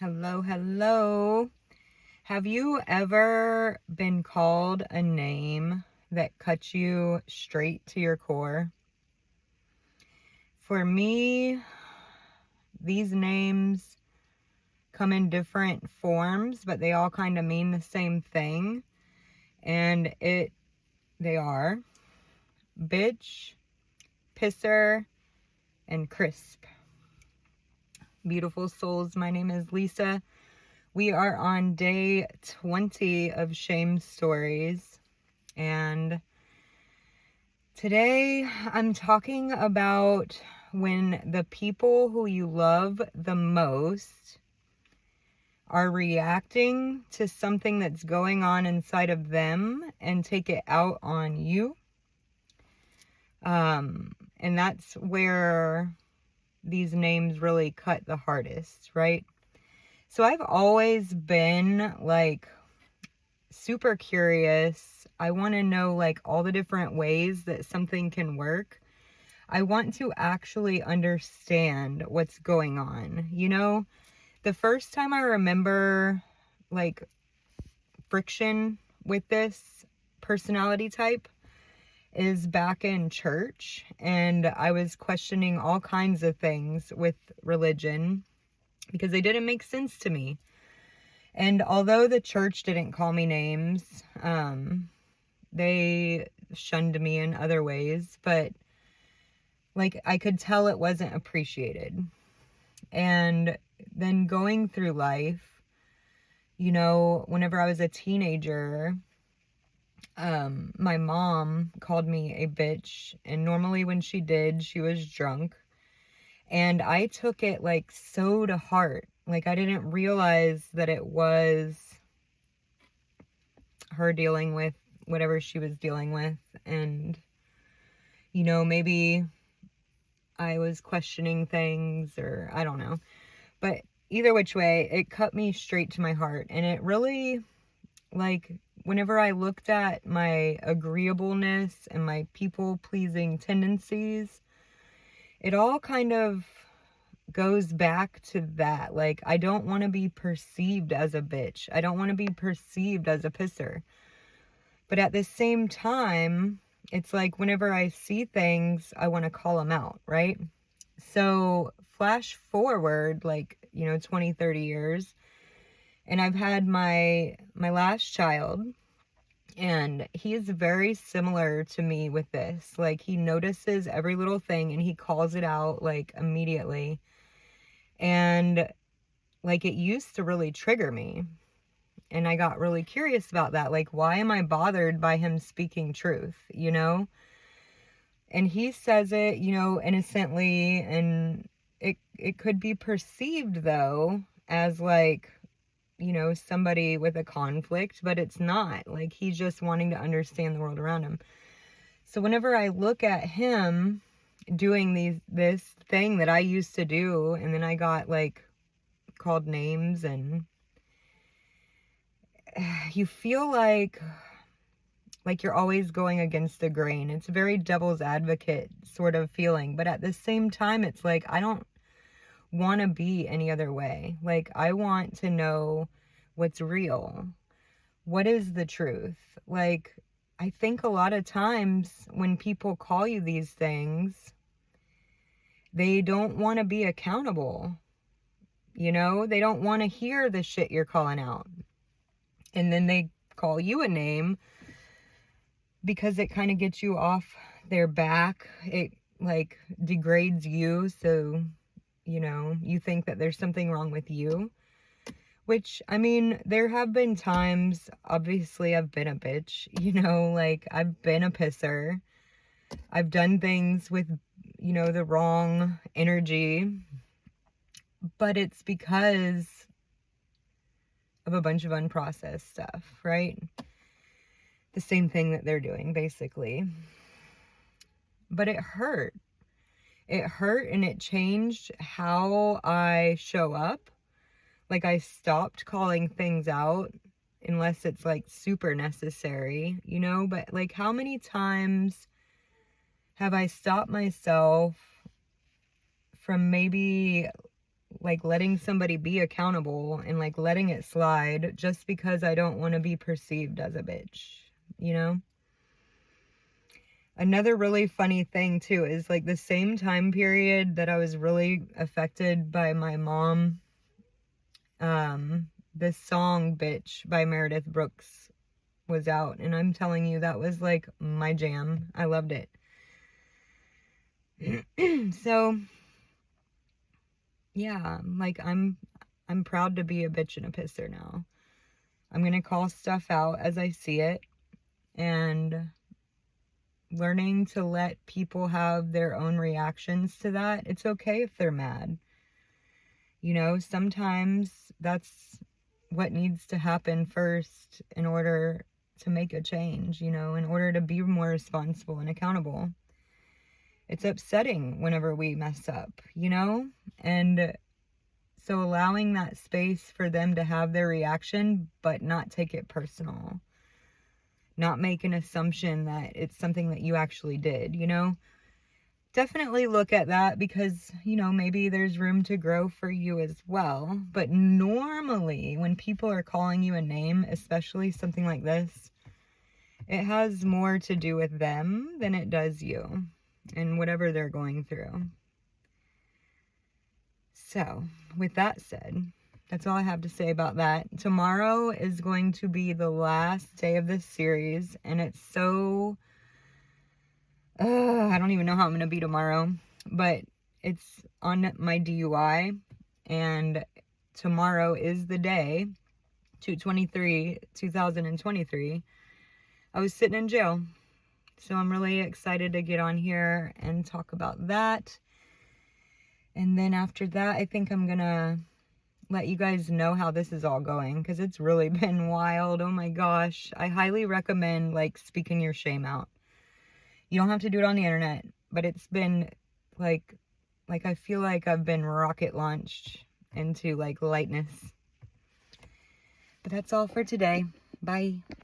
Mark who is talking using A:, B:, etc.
A: Hello, hello. Have you ever been called a name that cuts you straight to your core? For me, these names come in different forms, but they all kind of mean the same thing. And they are bitch, pisser, and crisp. Beautiful souls, my name is Lisa. We are on day 20 of Shame Stories, and today I'm talking about when the people who you love the most are reacting to something that's going on inside of them and take it out on you. And that's where these names really cut the hardest, right? So I've always been like super curious. I want to know like all the different ways that something can work. I want to actually understand what's going on. The first time I remember like friction with this personality type is back in church, and I was questioning all kinds of things with religion because they didn't make sense to me. And although the church didn't call me names, they shunned me in other ways, but like I could tell it wasn't appreciated. And then going through life, whenever I was a teenager, my mom called me a bitch, and normally when she did, she was drunk. And I took it like so to heart. Like I didn't realize that it was her dealing with whatever she was dealing with. And, maybe I was questioning things, or I don't know. But either which way, it cut me straight to my heart. And it really, like, whenever I looked at my agreeableness and my people-pleasing tendencies, it all kind of goes back to that. Like, I don't want to be perceived as a bitch. I don't want to be perceived as a pisser. But at the same time, it's like whenever I see things, I want to call them out, right? So flash forward like, 20, 30 years, and I've had my last child, and he is very similar to me with this. Like, he notices every little thing and he calls it out like immediately. And like, it used to really trigger me. And I got really curious about that. Like, why am I bothered by him speaking truth, And he says it, innocently, and it could be perceived, though, as like, somebody with a conflict, but it's not. Like, he's just wanting to understand the world around him. So whenever I look at him doing this thing that I used to do, and then I got, like, called names, and you feel like you're always going against the grain. It's a very devil's advocate sort of feeling. But at the same time, it's like, I don't want to be any other way. Like, I want to know what's real. What is the truth? Like, I think a lot of times when people call you these things, they don't want to be accountable. They don't want to hear the shit you're calling out. And then they call you a name because it kind of gets you off their back. It like degrades you, so you think that there's something wrong with you. Which, I mean, there have been times, obviously I've been a bitch, like I've been a pisser. I've done things with, the wrong energy, but it's because of a bunch of unprocessed stuff, right? The same thing that they're doing, basically. But it hurt. It hurt, and it changed how I show up. Like, I stopped calling things out unless it's like super necessary, but like, how many times have I stopped myself from maybe like letting somebody be accountable and like letting it slide just because I don't want to be perceived as a bitch, you know? Another really funny thing too is like the same time period that I was really affected by my mom, this song Bitch by Meredith Brooks was out, and I'm telling you, that was like my jam. I loved it. So yeah, like I'm proud to be a bitch and a pisser now. I'm gonna call stuff out as I see it, and learning to let people have their own reactions to that. It's okay if they're mad. You know, sometimes that's what needs to happen first in order to make a change, you know, in order to be more responsible and accountable. It's upsetting whenever we mess up, you know? And so allowing that space for them to have their reaction, but not take it personal. Not make an assumption that it's something that you actually did, you know? Definitely look at that because, you know, maybe there's room to grow for you as well. But normally, when people are calling you a name, especially something like this, it has more to do with them than it does you and whatever they're going through. So, with that said, that's all I have to say about that. Tomorrow is going to be the last day of this series, and it's so... I don't even know how I'm going to be tomorrow, but it's on my DUI, and tomorrow is the day, 2023. I was sitting in jail, so I'm really excited to get on here and talk about that. And then after that, I think I'm going to let you guys know how this is all going, because it's really been wild. Oh my gosh. I highly recommend, like, speaking your shame out. You don't have to do it on the internet, but it's been like I feel like I've been rocket launched into like lightness. But that's all for today. Bye.